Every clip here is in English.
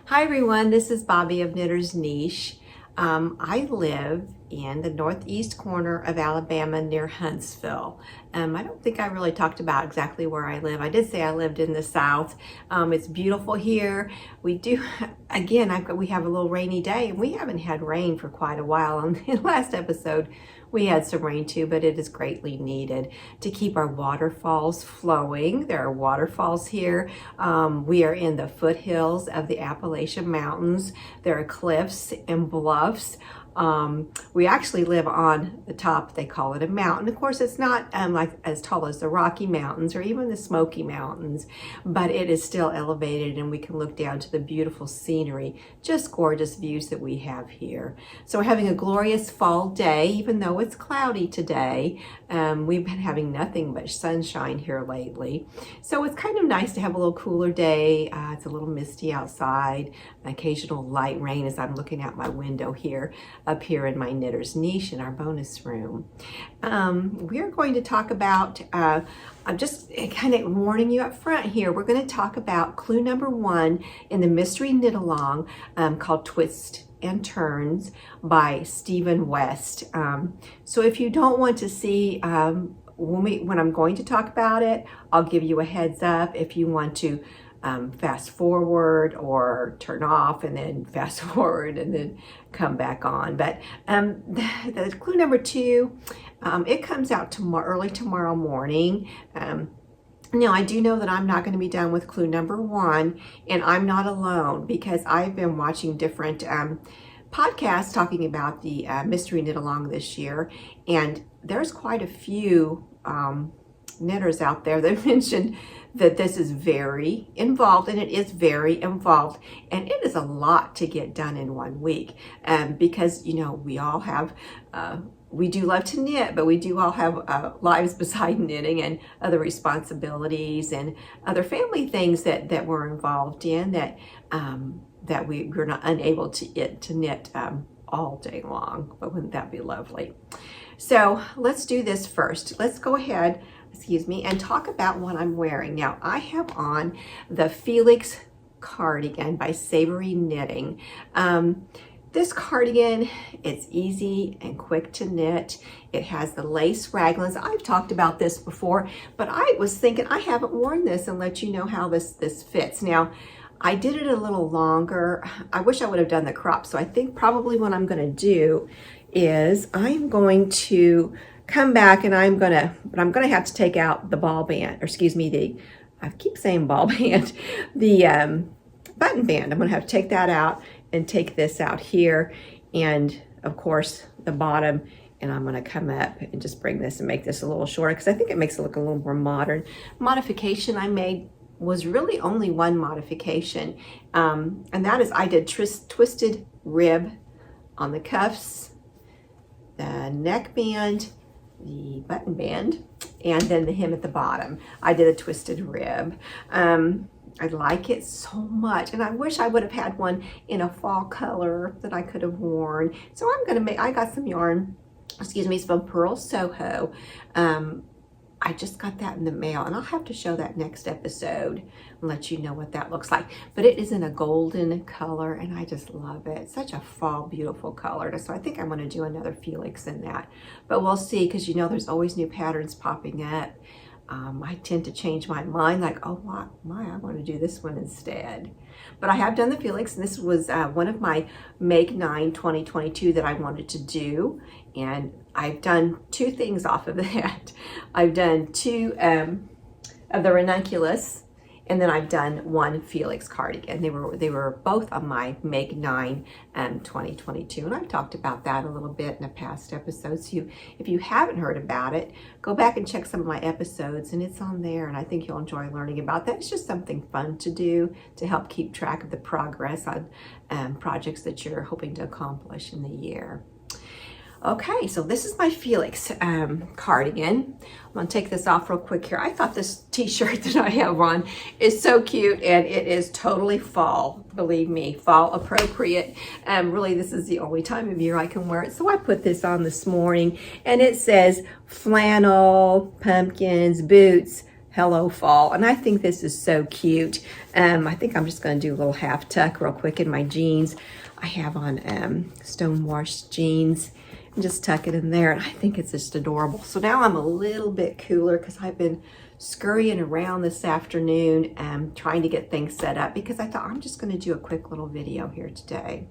Hi everyone, this is Bobby of Knitter's Niche. I live in the northeast corner of Alabama near Huntsville. I don't think I really talked about exactly where I live. I did say I lived in the south. It's beautiful here. We do, again, we have a little rainy day and we haven't had rain for quite a while. On the last episode, we had some rain too, but it is greatly needed to keep our waterfalls flowing. There are waterfalls here. We are in the foothills of the Appalachian Mountains. There are cliffs and bluffs. We actually live on the top, they call it a mountain. Of course, it's not like as tall as the Rocky Mountains or even the Smoky Mountains, but it is still elevated and we can look down to the beautiful scenery, just gorgeous views that we have here. So we're having a glorious fall day, even though it's cloudy today. We've been having nothing but sunshine here lately. So it's kind of nice to have a little cooler day. It's a little misty outside, an occasional light rain as I'm looking out my window here. Up here in my Knitter's Niche in our bonus room. We're going to talk about, I'm just kind of warning you up front here, we're going to talk about clue number 1 in the mystery knit along called Twist and Turns by Stephen West. So if you don't want to see when I'm going to talk about it, I'll give you a heads up. If you want to fast forward or turn off and then fast forward and then come back on. But the clue number 2, it comes out early tomorrow morning. Now, I do know that I'm not going to be done with clue number 1, and I'm not alone because I've been watching different podcasts talking about the mystery knit along this year, and there's quite a few knitters out there that mentioned that this is very involved, and it is very involved, and it is a lot to get done in 1 week because, you know, we all have we do love to knit, but we do all have lives beside knitting and other responsibilities and other family things that we're involved in that we're not unable to knit all day long. But wouldn't that be lovely? So let's do this first. Let's go ahead, and talk about what I'm wearing. Now, I have on the Felix Cardigan by Savory Knitting. This cardigan, it's easy and quick to knit. It has the lace raglans. I've talked about this before, but I was thinking I haven't worn this and let you know how this fits. Now, I did it a little longer. I wish I would have done the crop, so I think probably what I'm going to do is I'm going to come back and I'm going to have to take out the ball band, or excuse me, I keep saying ball band, the button band. I'm going to have to take that out and take this out here, and of course the bottom, and I'm going to come up and just bring this and make this a little shorter because I think it makes it look a little more modern. Modification I made was really only one modification, and that is I did twisted rib on the cuffs, the neckband, the button band, and then the hem at the bottom. I did a twisted rib. I like it so much, and I wish I would have had one in a fall color that I could have worn. So I got some yarn excuse me, it's from Pearl Soho. I just got that in the mail, and I'll have to show that next episode and let you know what that looks like. But it is in a golden color, and I just love it. It's such a fall, beautiful color. So I think I'm going to do another Felix in that. But we'll see, because you know there's always new patterns popping up. I tend to change my mind, like, oh my, I want to do this one instead. But I have done the Felix, and this was one of my Make 9 2022 that I wanted to do. And I've done 2 things off of that. I've done 2 of the ranunculus, and then I've done 1 Felix cardigan. They were both on my Make 9 2022, and I've talked about that a little bit in a past episode. So if you haven't heard about it, go back and check some of my episodes, and it's on there, and I think you'll enjoy learning about that. It's just something fun to do to help keep track of the progress on projects that you're hoping to accomplish in the year. Okay, so this is my Felix cardigan. I'm gonna take this off real quick here. I thought this t-shirt that I have on is so cute, and it is totally fall, believe me, fall appropriate. Really, this is the only time of year I can wear it. So I put this on this morning, and it says flannel, pumpkins, boots, hello fall. And I think this is so cute. I think I'm just gonna do a little half tuck real quick in my jeans. I have on stonewashed jeans. Just tuck it in there, and I think it's just adorable. So now I'm a little bit cooler because I've been scurrying around this afternoon trying to get things set up, because I thought I'm just going to do a quick little video here today.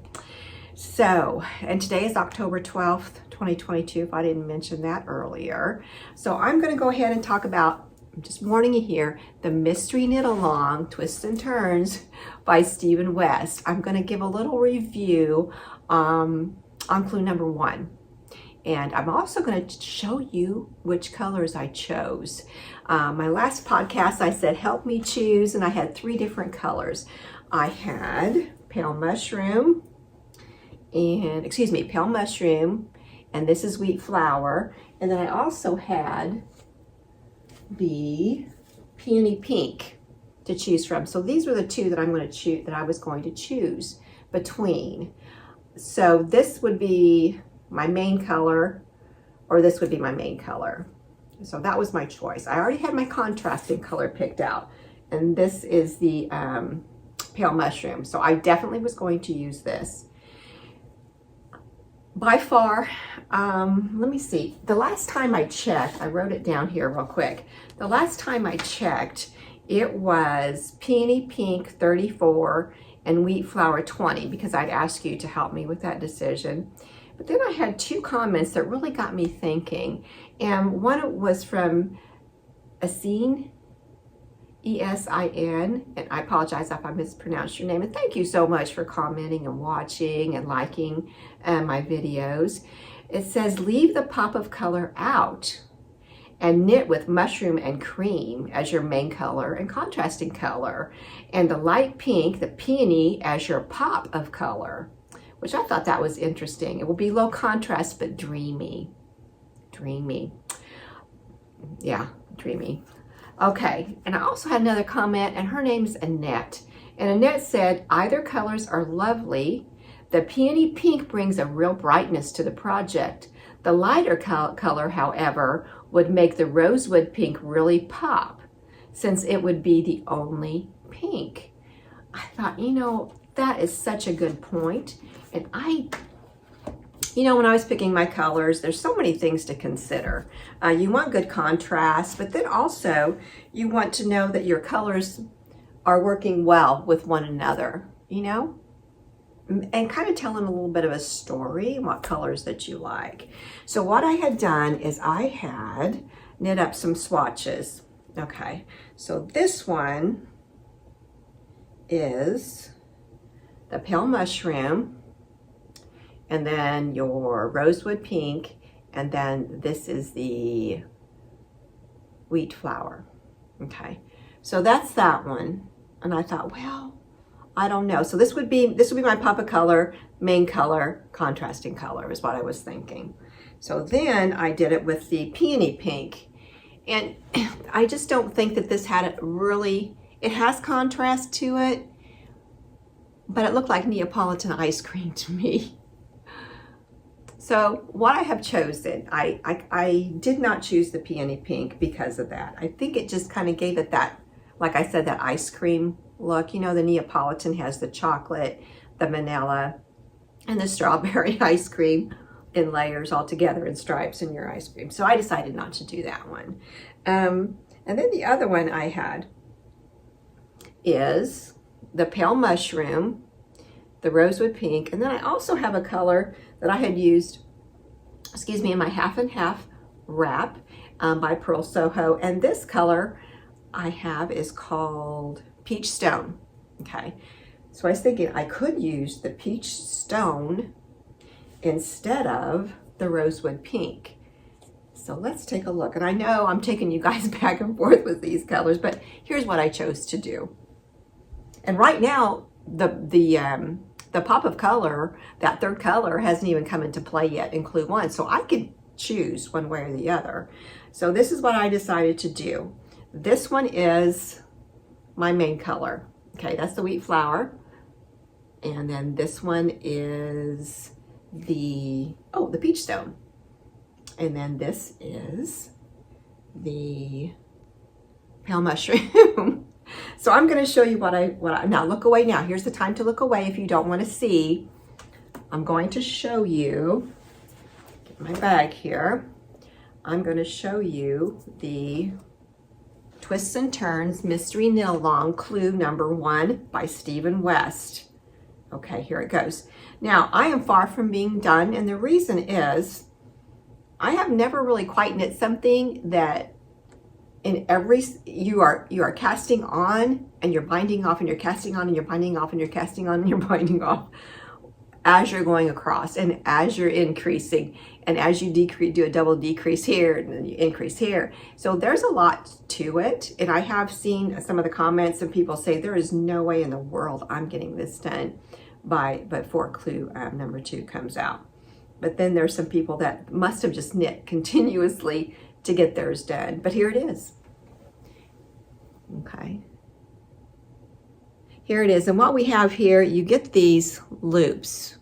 So, and today is October 12th, 2022, if I didn't mention that earlier. So I'm going to go ahead and talk about, I'm just warning you here, the Mystery Knit Along Twists and Turns by Stephen West. I'm going to give a little review on clue number 1. And I'm also going to show you which colors I chose. My last podcast, I said, help me choose, and I had 3 different colors. I had pale mushroom, pale mushroom, and this is wheat flower. And then I also had the peony pink to choose from. So these were the 2 that I'm going to choose, that I was going to choose between. So this would be my main color, or this would be my main color. So that was my choice. I already had my contrasting color picked out, and this is the pale mushroom. So I definitely was going to use this. By far, let me see, the last time I checked, I wrote it down here real quick. The last time I checked, it was peony pink 34 and wheat flower 20, because I'd asked you to help me with that decision. But then I had 2 comments that really got me thinking. And one was from Esin, E-S-I-N, and I apologize if I mispronounced your name. And thank you so much for commenting and watching and liking my videos. It says, leave the pop of color out and knit with mushroom and cream as your main color and contrasting color, and the light pink, the peony, as your pop of color. Which I thought that was interesting. It will be low contrast, but dreamy. Dreamy. Yeah, dreamy. Okay, and I also had another comment, and her name's Annette. And Annette said, either colors are lovely. The peony pink brings a real brightness to the project. The lighter color, however, would make the rosewood pink really pop, since it would be the only pink. I thought, you know, that is such a good point. And when I was picking my colors, there's so many things to consider. You want good contrast, but then also you want to know that your colors are working well with one another, you know? And kind of telling a little bit of a story, what colors that you like. So what I had done is I had knit up some swatches. Okay, so this one is the pale mushroom, and then your rosewood pink, and then this is the wheat flower. Okay, so that's that one. And I thought, well, I don't know. So this would be my pop of color, main color, contrasting color is what I was thinking. So then I did it with the peony pink, and I just don't think that this had it has contrast to it, but it looked like Neapolitan ice cream to me. So what I have chosen, I did not choose the peony pink because of that. I think it just kind of gave it that, like I said, that ice cream look. You know, the Neapolitan has the chocolate, the vanilla, and the strawberry ice cream in layers all together in stripes in your ice cream. So I decided not to do that one. And then the other one I had is the pale mushroom, the rosewood pink, and then I also have a color that I had used, excuse me, in my half and half wrap by Pearl Soho, and this color I have is called Peach Stone. Okay, so I was thinking I could use the Peach Stone instead of the rosewood pink. So let's take a look, and I know I'm taking you guys back and forth with these colors, but here's what I chose to do. And right now the pop of color, that third color, hasn't even come into play yet in Clue 1, so I could choose one way or the other. So this is what I decided to do. This one is my main color. Okay, that's the wheat flour. And then this one is the peach stone. And then this is the pale mushroom. So I'm going to show you what I now look away now. Here's the time to look away if you don't want to see. I'm going to show you, get my bag here. I'm going to show you the Twists and Turns Mystery Knit Along Clue number 1 by Stephen West. Okay, here it goes. Now, I am far from being done, and the reason is I have never really quite knit something that in every, you are casting on and you're binding off and you're casting on and you're binding off and you're casting on and you're binding off as you're going across and as you're increasing, and as you decrease, do a double decrease here and then you increase here. So there's a lot to it, and I have seen some of the comments and people say there is no way in the world I'm getting this done before Clue number 2 comes out. But then there's some people that must have just knit continuously to get theirs done. But here it is. Okay. Here it is. And what we have here, you get these loops.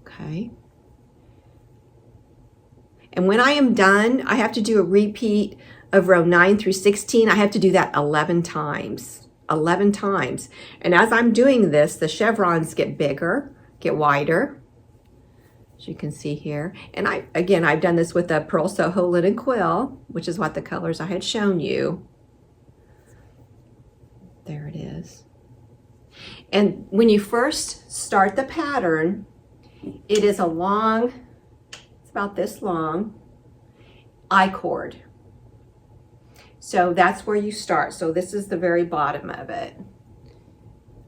Okay. And when I am done, I have to do a repeat of row 9 through 16. I have to do that 11 times. 11 times. And as I'm doing this, the chevrons get bigger, get wider, as you can see here. And I've done this with a Pearl Soho linen quill, which is what the colors I had shown you. There it is. And when you first start the pattern, it is a long, it's about this long, I-cord. So that's where you start. So this is the very bottom of it.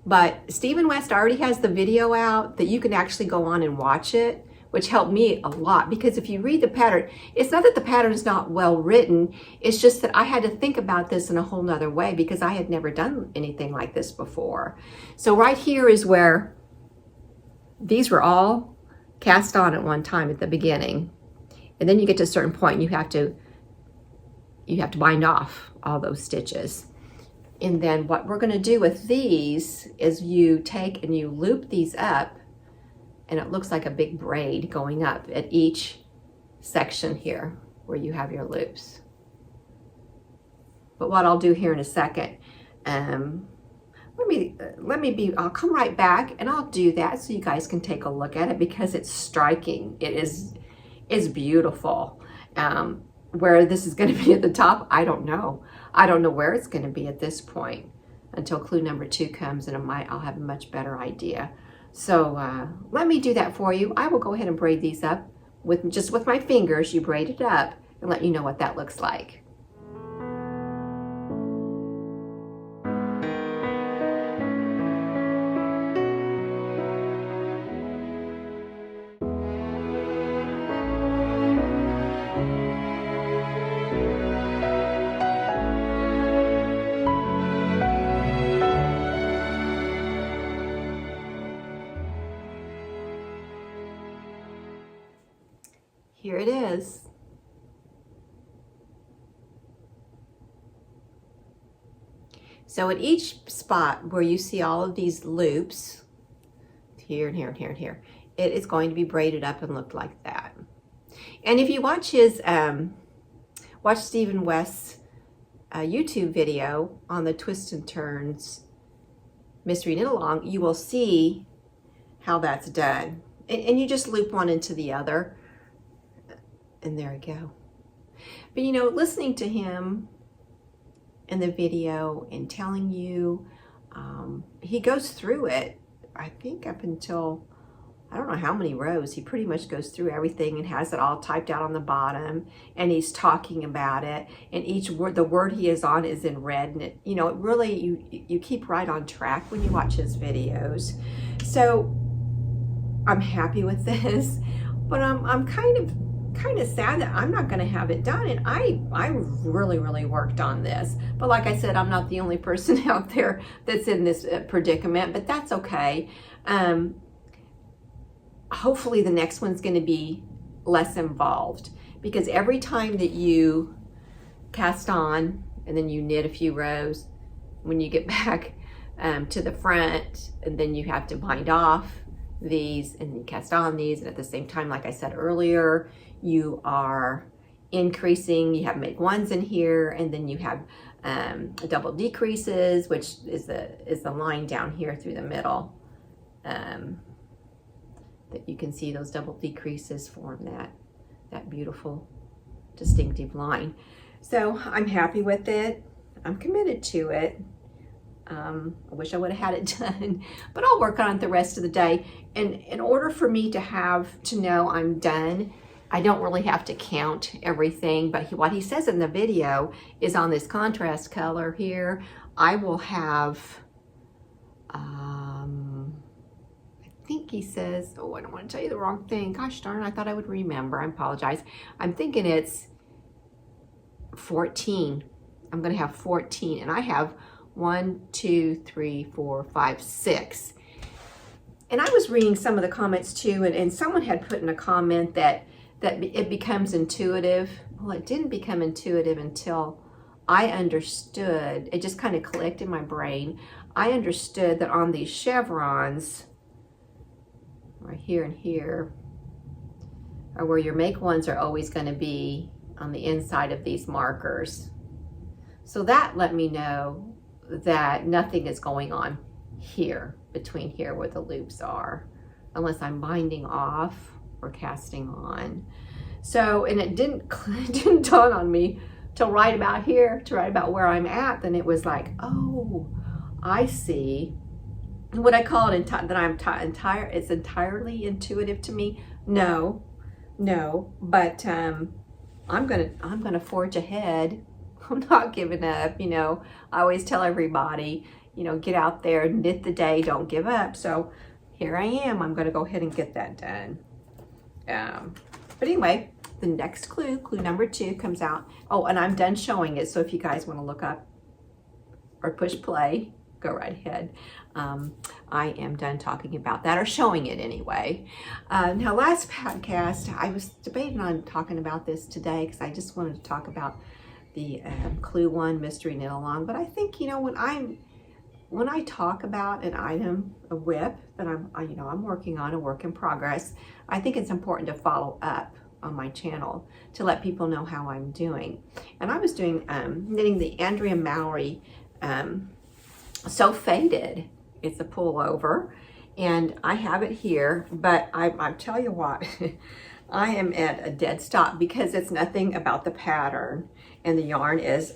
But Stephen West already has the video out that you can actually go on and watch it, which helped me a lot, because if you read the pattern, it's not that the pattern is not well written, it's just that I had to think about this in a whole nother way because I had never done anything like this before. So right here is where these were all cast on at one time at the beginning. And then you get to a certain point and you have to bind off all those stitches. And then what we're gonna do with these is you take and you loop these up, and it looks like a big braid going up at each section here where you have your loops. But what I'll do here in a second, I'll come right back and I'll do that so you guys can take a look at it because it's striking. It is beautiful. Where this is going to be at the top, I don't know. I don't know where it's going to be at this point until Clue number 2 comes, and I'll have a much better idea. So let me do that for you. I will go ahead and braid these up with my fingers. You braid it up and let you know what that looks like. Here it is. So at each spot where you see all of these loops, here and here and here and here, it is going to be braided up and look like that. And if you watch his, watch Stephen West's YouTube video on the Twist and Turns Mystery Knit Along, you will see how that's done. And you just loop one into the other, and there you go. But you know, listening to him in the video and telling you, he goes through it, I think up until, I don't know how many rows. He pretty much goes through everything and has it all typed out on the bottom, and he's talking about it, and each word, the word he is on is in red, and it, you know, it really, you keep right on track when you watch his videos. So I'm happy with this, but I'm kind of sad that I'm not going to have it done. And I really worked on this, but like I said, I'm not the only person out there that's in this predicament, but that's okay. Hopefully the next one's going to be less involved, because every time that you cast on and then you knit a few rows, when you get back to the front, and then you have to bind off these and then cast on these, and at the same time, like I said earlier, you are increasing, you have make ones in here, and then you have double decreases, which is the line down here through the middle, that you can see those double decreases form that beautiful distinctive line. So I'm happy with it. I'm committed to it. I wish I would have had it done, but I'll work on it the rest of the day. And in order for me to know I'm done, I don't really have to count everything, but what he says in the video is on this contrast color here, I will have, I think he says, oh, I don't want to tell you the wrong thing. Gosh darn, I thought I would remember. I apologize. I'm thinking it's 14. I'm going to have 14, and I have 1, 2, 3, 4, 5, 6. And I was reading some of the comments too, and someone had put in a comment that it becomes intuitive. Well, it didn't become intuitive until I understood. It just kind of clicked in my brain. I understood that on these chevrons, right here and here, are where your make ones are always going to be on the inside of these markers. So that let me know that nothing is going on here, between here where the loops are, unless I'm binding off or casting on. So, and it didn't dawn on me till right about here, to right about where I'm at. Then it was like, oh, I see. Would I call it it's entirely intuitive to me? No, but I'm gonna forge ahead. I'm not giving up, you know. I always tell everybody, you know, get out there, knit the day, don't give up. So here I am. I'm going to go ahead and get that done. But anyway, the next clue number 2 comes out. Oh, and I'm done showing it. So if you guys want to look up or push play, go right ahead. I am done talking about that, or showing it anyway. Now, last podcast, I was debating on talking about this today because I just wanted to talk about the clue 1 mystery knit along. But I think, you know, when I talk about an item, a whip that I'm working on, a work in progress, I think it's important to follow up on my channel to let people know how I'm doing. And I was doing knitting the Andrea Mowry So Faded. It's a pullover, and I have it here, but I tell you what, I am at a dead stop because it's nothing about the pattern, and the yarn is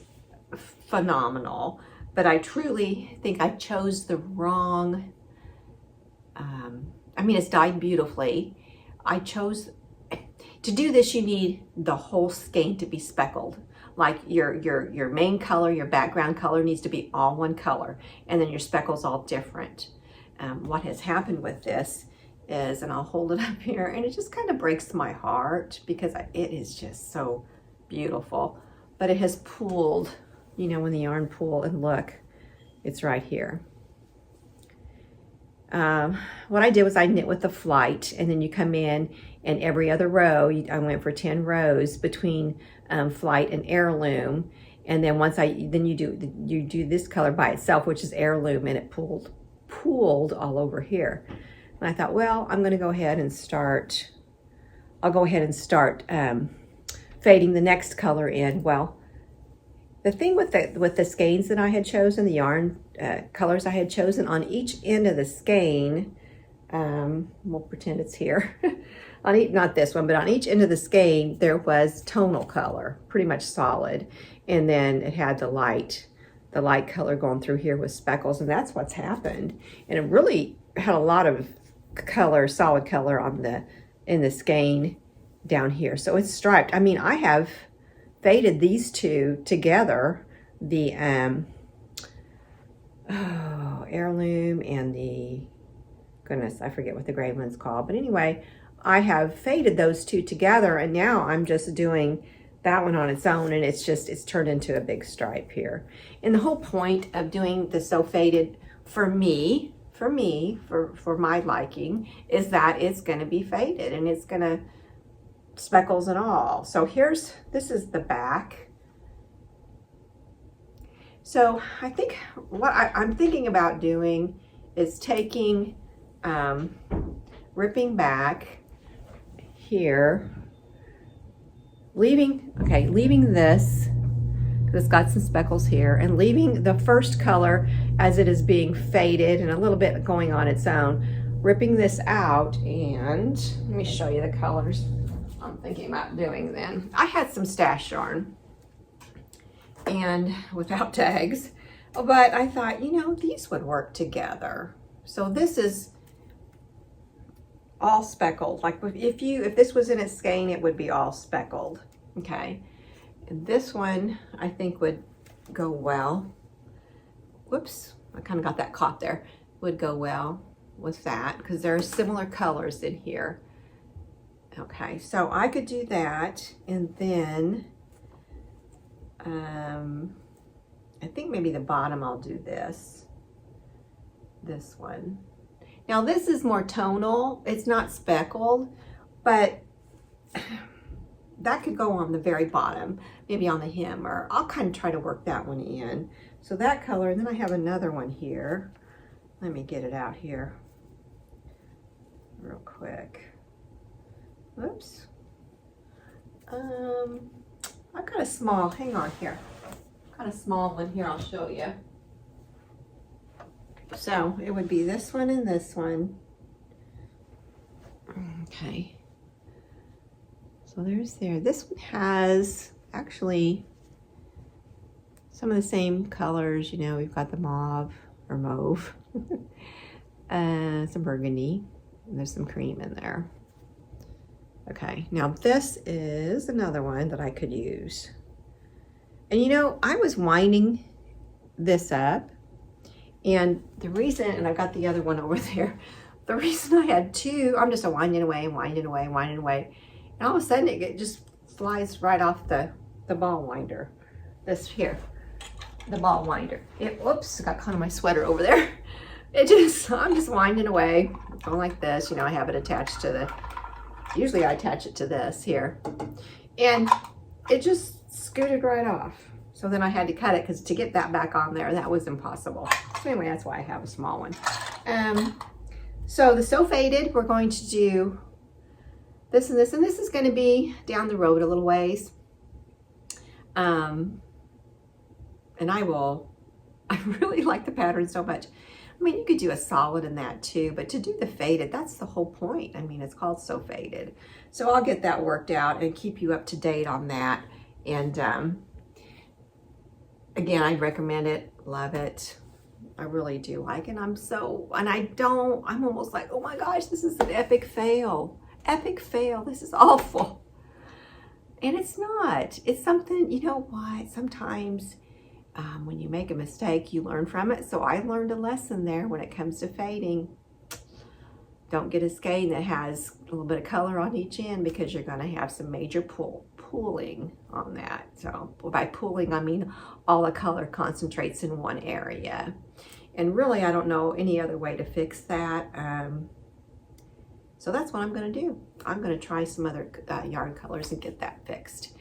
phenomenal. But I truly think I chose the wrong, I mean, it's dyed beautifully. I chose, to do this, you need the whole skein to be speckled. Like your main color, your background color needs to be all one color, and then your speckles all different. What has happened with this is, and I'll hold it up here, and it just kind of breaks my heart because it is just so beautiful. But it has pooled, you know, when the yarn pool, and look, it's right here. What I did was I knit with the flight, and then you come in, and every other row, I went for 10 rows between flight and heirloom, and then you do this color by itself, which is heirloom, and it pooled all over here. And I thought, well, I'm going to go ahead and start, I'll go ahead and start fading the next color in. Well, the thing with the skeins that I had chosen, the yarn colors I had chosen, on each end of the skein, we'll pretend it's here, not this one, but on each end of the skein, there was tonal color, pretty much solid. And then it had the light color going through here with speckles, and that's what's happened. And it really had a lot of color, solid color in the skein down here. So it's striped. I mean, I have faded these two together, the heirloom and the, goodness, I forget what the gray one's called. But anyway, I have faded those two together, and now I'm just doing that one on its own, and it's turned into a big stripe here. And the whole point of doing the so faded for my liking, is that it's going to be faded, and it's going to speckles and all. So this is the back. So I think what I'm thinking about doing is taking, ripping back here, leaving this, because it's got some speckles here, and leaving the first color as it is being faded and a little bit going on its own, ripping this out. And let me show you the colors I'm thinking about doing then. I had some stash yarn and without tags, but I thought, you know, these would work together. So this is all speckled. Like if this was in a skein, it would be all speckled. Okay. And this one I think would go well. Whoops, I kind of got that caught there. Would go well with that because there are similar colors in here. Okay, so I could do that, and then I think maybe the bottom I'll do this one. Now this is more tonal, it's not speckled, but that could go on the very bottom, maybe on the hem, or I'll kind of try to work that one in. So that color, and then I have another one here. Let me get it out here real quick. Oops. I've got a small, hang on here. I've got a small one here, I'll show you. So it would be this one and this one. Okay. So there. This one has actually some of the same colors, you know, we've got the mauve or mauve, some burgundy, and there's some cream in there. Okay, now this is another one that I could use. And you know, I was winding this up, and the reason, and I've got the other one over there, the reason I had two, I'm just winding away, and all of a sudden it just flies right off the ball winder. This here, the ball winder. Whoops, I got caught on my sweater over there. I'm just winding away, going like this. You know, I have it attached to usually I attach it to this here, and it just scooted right off. So then I had to cut it, because to get that back on there, that was impossible. So anyway, that's why I have a small one. So the So Faded, we're going to do this and this, and this is going to be down the road a little ways. And I really like the pattern so much. I mean, you could do a solid in that too, but to do the faded, that's the whole point. I mean, it's called So Faded. So I'll get that worked out and keep you up to date on that. And again, I recommend it, love it. I really do like it. I'm almost like, oh my gosh, this is an epic fail. Epic fail, this is awful. And it's not. It's something, you know what, sometimes when you make a mistake, you learn from it. So I learned a lesson there when it comes to fading. Don't get a skein that has a little bit of color on each end, because you're going to have some major pooling on that. So by pooling, I mean all the color concentrates in one area. And really, I don't know any other way to fix that. So that's what I'm going to do. I'm going to try some other yarn colors and get that fixed.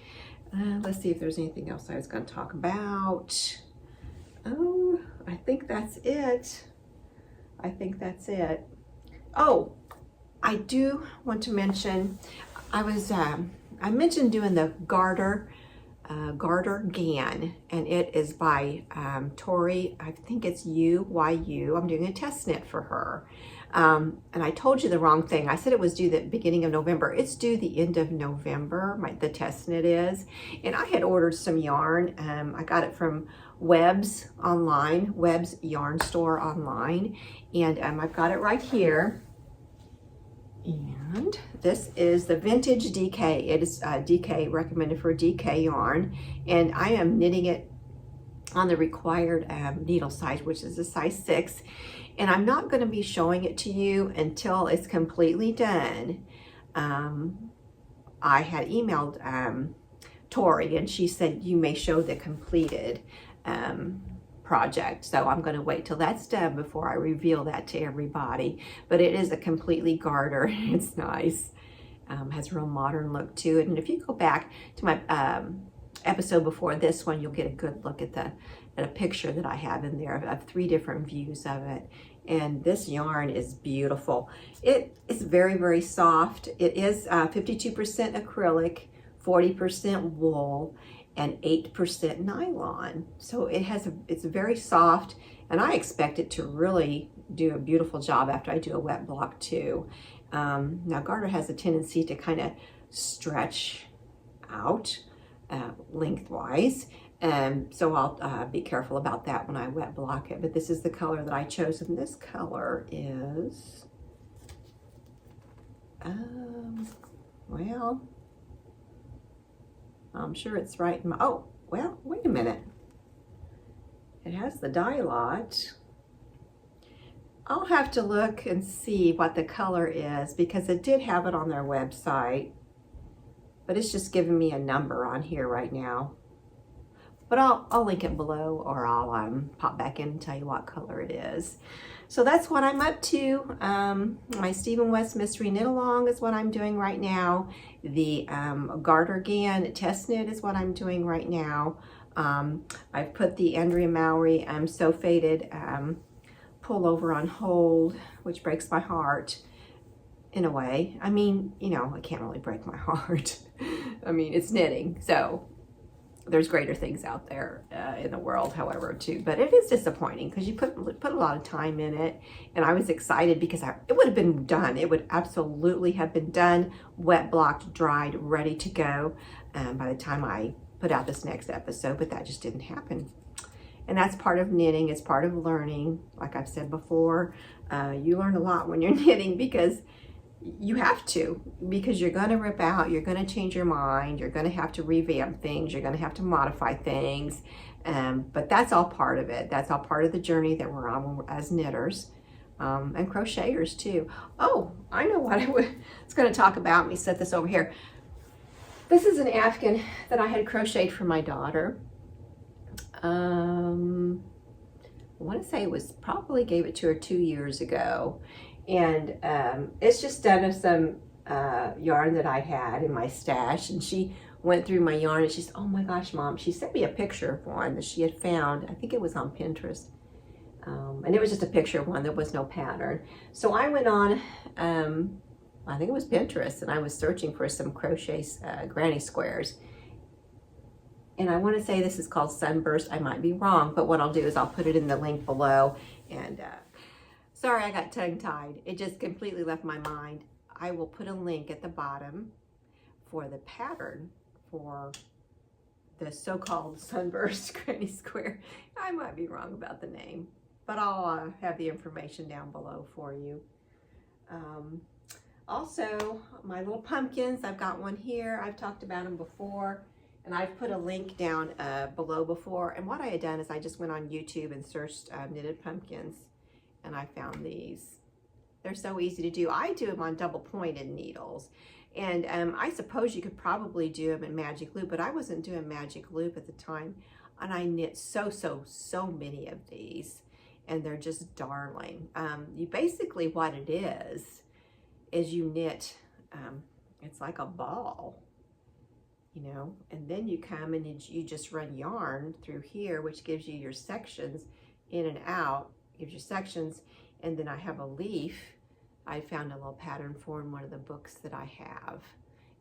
Let's see if there's anything else I was going to talk about. Oh, I think that's it. Oh, I do want to mention, I mentioned doing the garter GAN, and it is by Tori, I think it's YU. I'm doing a test knit for her. And I told you the wrong thing. I said it was due the beginning of November. It's due the end of November, the test knit is. And I had ordered some yarn. I got it from Webb's online, Webb's yarn store online. And I've got it right here. And this is the vintage DK. It is DK, recommended for DK yarn. And I am knitting it on the required needle size, which is a size 6. And I'm not going to be showing it to you until it's completely done. I had emailed Tori, and she said you may show the completed project. So I'm going to wait till that's done before I reveal that to everybody. But it is a completely garter. It's nice. Has a real modern look to it. And if you go back to my episode before this one, you'll get a good look at a picture that I have in there of 3 different views of it. And this yarn is beautiful. It is very, very soft. It is 52% acrylic, 40% wool, and 8% nylon. So it's very soft, and I expect it to really do a beautiful job after I do a wet block too. Now garter has a tendency to kind of stretch out lengthwise, so I'll be careful about that when I wet block it. But this is the color that I chose, and this color is, well, I'm sure it's right in my, oh, well, wait a minute. It has the dye lot. I'll have to look and see what the color is, because it did have it on their website, but it's just giving me a number on here right now. But I'll link it below, or I'll pop back in and tell you what color it is. So that's what I'm up to. My Stephen West Mystery Knit Along is what I'm doing right now. The garter GAN test knit is what I'm doing right now. I've put the Andrea Mowry So Faded Pullover on hold, which breaks my heart in a way. I mean, you know, it can't really break my heart. I mean, it's knitting, so there's greater things out there in the world, however, too. But it is disappointing because you put a lot of time in it, and I was excited because it would have been done. It would absolutely have been done, wet blocked, dried, ready to go by the time I put out this next episode, but that just didn't happen. And that's part of knitting. It's part of learning. Like I've said before, you learn a lot when you're knitting, because you have to, because you're going to rip out, you're going to change your mind, you're going to have to revamp things, you're going to have to modify things, but that's all part of it. That's all part of the journey that we're on as knitters and crocheters too. Oh, I know what I was going to talk about. Let me set this over here. This is an Afghan that I had crocheted for my daughter. I want to say it was probably gave it to her 2 years ago. And it's just done of some yarn that I had in my stash. And she went through my yarn and she said, oh my gosh, Mom. She sent me a picture of one that she had found. I think it was on Pinterest. And it was just a picture of one. There was no pattern. So I went on, I think it was Pinterest, and I was searching for some crochet granny squares. And I want to say this is called Sunburst. I might be wrong, but what I'll do is I'll put it in the link below. And sorry, I got tongue-tied. It just completely left my mind. I will put a link at the bottom for the pattern for the so-called Sunburst granny square. I might be wrong about the name, but I'll have the information down below for you. Also, my little pumpkins, I've got one here. I've talked about them before, and I've put a link down below before. And what I had done is I just went on YouTube and searched knitted pumpkins, and I found these. They're so easy to do. I do them on double pointed needles, and I suppose you could probably do them in magic loop, but I wasn't doing magic loop at the time, and I knit so many of these, and they're just darling. You basically, what it is you knit, it's like a ball, you know, and then you come and you just run yarn through here, which gives you your sections in and out, gives you sections, and then I have a leaf I found a little pattern for in one of the books that I have.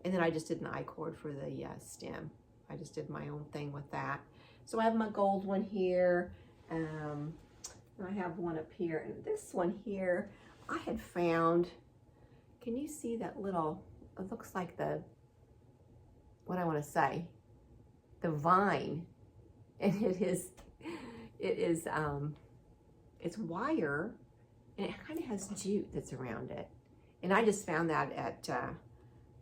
And then I just did an I-cord for the stem. I just did my own thing with that. So I have my gold one here. And I have one up here. And this one here, I had found, can you see that little, it looks like the, what I want to say, the vine. And it's wire, and it kind of has jute that's around it. And I just found that at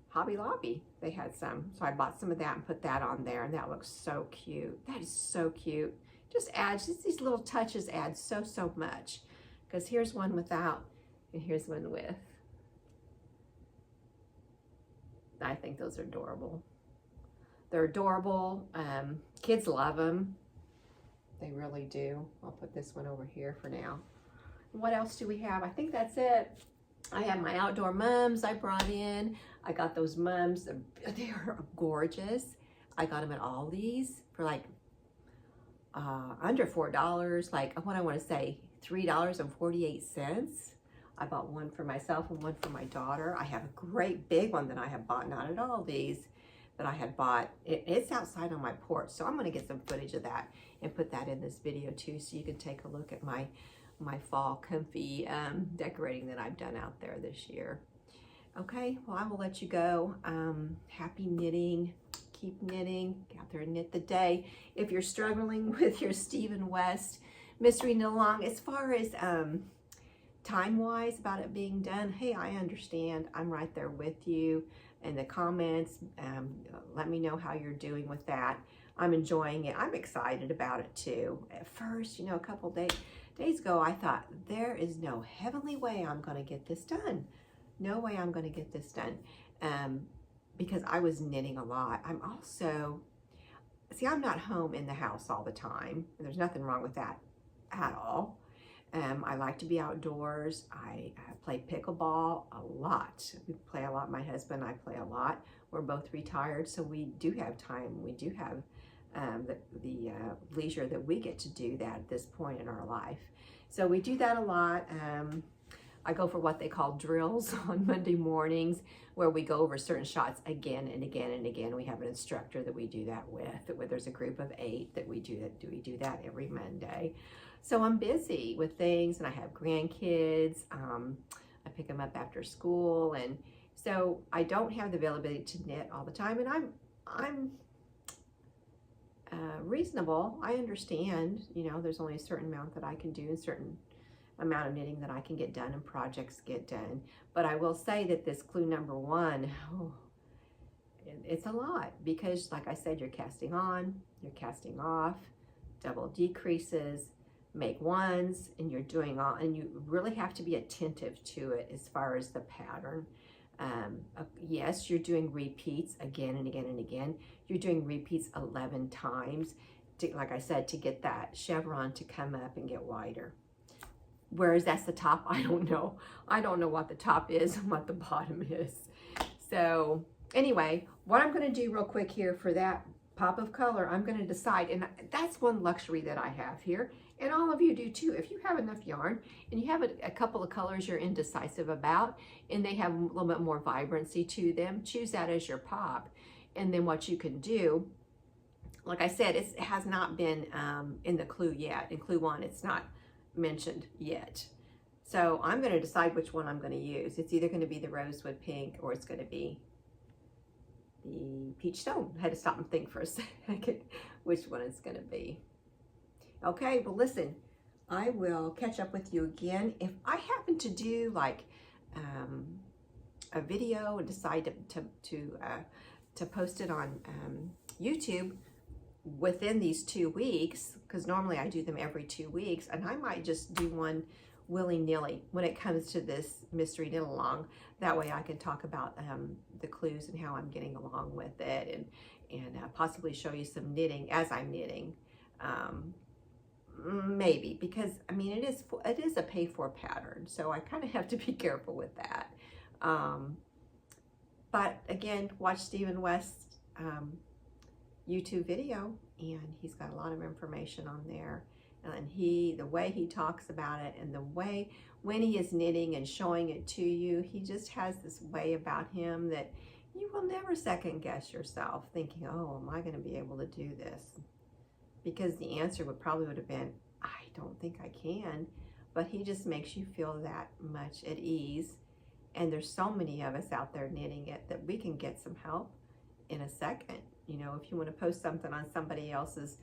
Hobby Lobby. They had some, so I bought some of that and put that on there, and that looks so cute. That is so cute. Just adds, just these little touches add so much. Because here's one without, and here's one with. I think those are adorable. They're adorable. Kids love them. They really do. I'll put this one over here for now. What else do we have? I think that's it. I have my outdoor mums I brought in. I got those mums. They are gorgeous. I got them at Aldi's for like under $4. Like, what I want to say, $3.48. I bought one for myself and one for my daughter. I have a great big one that I have bought, not at Aldi's, that I had bought. It's outside on my porch, so I'm going to get some footage of that and put that in this video too, so you can take a look at my fall comfy decorating that I've done out there this year. Okay, well, I will let you go. Happy knitting. Keep knitting. Get out there and knit the day. If you're struggling with your Stephen West mystery knit along, as far as time-wise about it being done, hey, I understand. I'm right there with you. In the comments, let me know how you're doing with that. I'm enjoying it. I'm excited about it too. At first, you know, a couple days ago, I thought, there is no heavenly way I'm going to get this done. No way I'm going to get this done. Because I was knitting a lot. I'm also, see, I'm not home in the house all the time. And there's nothing wrong with that at all. I like to be outdoors. I play pickleball a lot. We play a lot. My husband and I play a lot. We're both retired, so we do have time. We do have the leisure that we get to do that at this point in our life. So we do that a lot. I go for what they call drills on Monday mornings, where we go over certain shots again and again and again. We have an instructor that we do that with. There's a group of 8 that we do that. We do that every Monday. So I'm busy with things, and I have grandkids. I pick them up after school, and so I don't have the availability to knit all the time. And I'm reasonable. I understand. You know, there's only a certain amount that I can do, a certain amount of knitting that I can get done, and projects get done. But I will say that this clue number 1, it's a lot, because like I said, you're casting on, you're casting off, double decreases, make ones, and you're doing all, and you really have to be attentive to it as far as the pattern. Yes, you're doing repeats again and again and again. You're doing repeats 11 times, like I said, to get that chevron to come up and get wider. Whereas that's the top, I don't know. I don't know what the top is and what the bottom is. So anyway, what I'm going to do real quick here for that pop of color, I'm going to decide, and that's one luxury that I have here, and all of you do too. If you have enough yarn and you have a couple of colors you're indecisive about, and they have a little bit more vibrancy to them, choose that as your pop. And then what you can do, like I said, it has not been in the clue yet. In clue 1, it's not mentioned yet. So I'm going to decide which one I'm going to use. It's either going to be the rosewood pink, or it's going to be the peach stone. I had to stop and think for a second which one it's going to be. Okay, well listen, I will catch up with you again. If I happen to do like a video and decide to post it on YouTube within these 2 weeks, because normally I do them every 2 weeks, and I might just do one willy-nilly when it comes to this mystery knit along. That way I can talk about the clues and how I'm getting along with it, and possibly show you some knitting as I'm knitting. Maybe, because I mean it is a pay-for pattern, so I kind of have to be careful with that. But again, watch Stephen West's YouTube video, and he's got a lot of information on there, And the way he talks about it, and the way when he is knitting and showing it to you, he just has this way about him that you will never second guess yourself thinking, oh, am I going to be able to do this? Because the answer would have been, I don't think I can. But he just makes you feel that much at ease. And there's so many of us out there knitting it that we can get some help in a second. You know, if you want to post something on somebody else's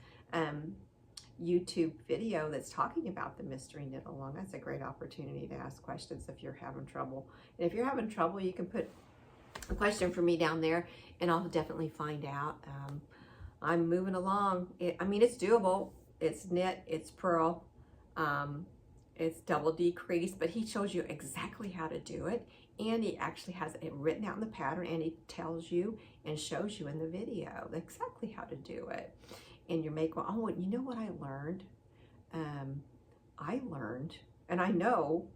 YouTube video that's talking about the mystery knit along, that's a great opportunity to ask questions if you're having trouble. And if you're having trouble, you can put a question for me down there and I'll definitely find out. I'm moving along. I mean, it's doable. It's knit, it's purl, it's double decrease, but he shows you exactly how to do it. And he actually has it written out in the pattern, and he tells you and shows you in the video exactly how to do it. And you make, oh, you know what I learned? I learned, and I know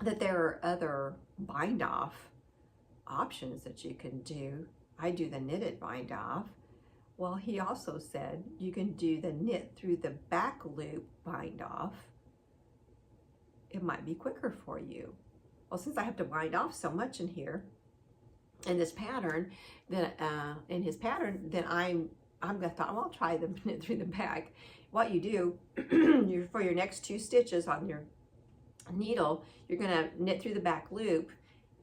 that there are other bind off options that you can do. I do the knitted bind off. Well, he also said you can do the knit through the back loop bind off. It might be quicker for you. Well, since I have to bind off so much in here, in this pattern, then in his pattern, then I thought, well, I'll try the knit through the back. What you do, for your next 2 stitches on your needle, you're gonna knit through the back loop,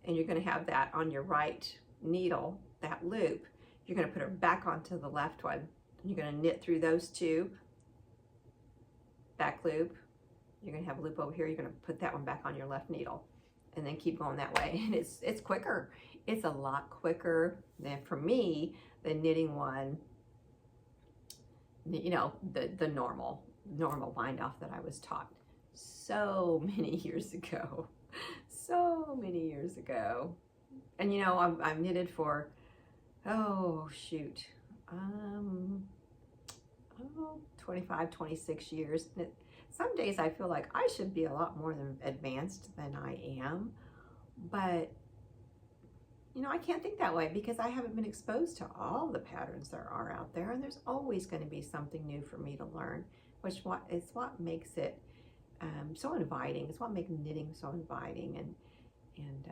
and you're gonna have that on your right needle, that loop. You're gonna put it back onto the left one. You're gonna knit through those 2, back loop. You're gonna have a loop over here. You're gonna put that one back on your left needle, and then keep going that way. And it's quicker. It's a lot quicker than, for me, the knitting one, you know, the normal bind off that I was taught so many years ago. So many years ago. And you know, I've knitted for, oh shoot, 25, 26 years. Some days I feel like I should be a lot more advanced than I am, but you know, I can't think that way because I haven't been exposed to all the patterns there are out there, and there's always going to be something new for me to learn, which is what makes it so inviting. It's what makes knitting so inviting. And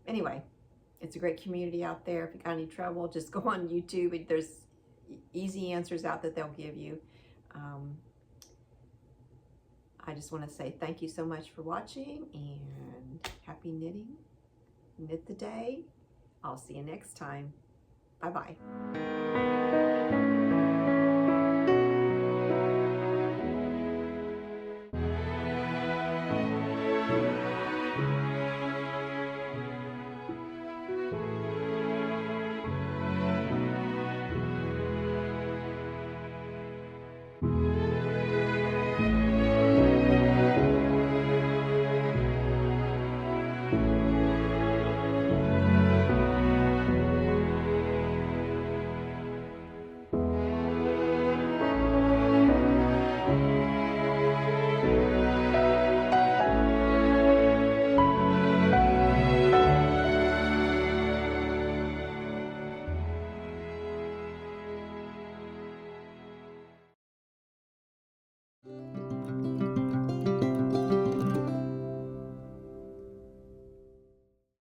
anyway, it's a great community out there. If you got any trouble, just go on YouTube. There's easy answers out that they'll give you. I just want to say thank you so much for watching, and happy knitting. Knit the day. I'll see you next time. Bye-bye.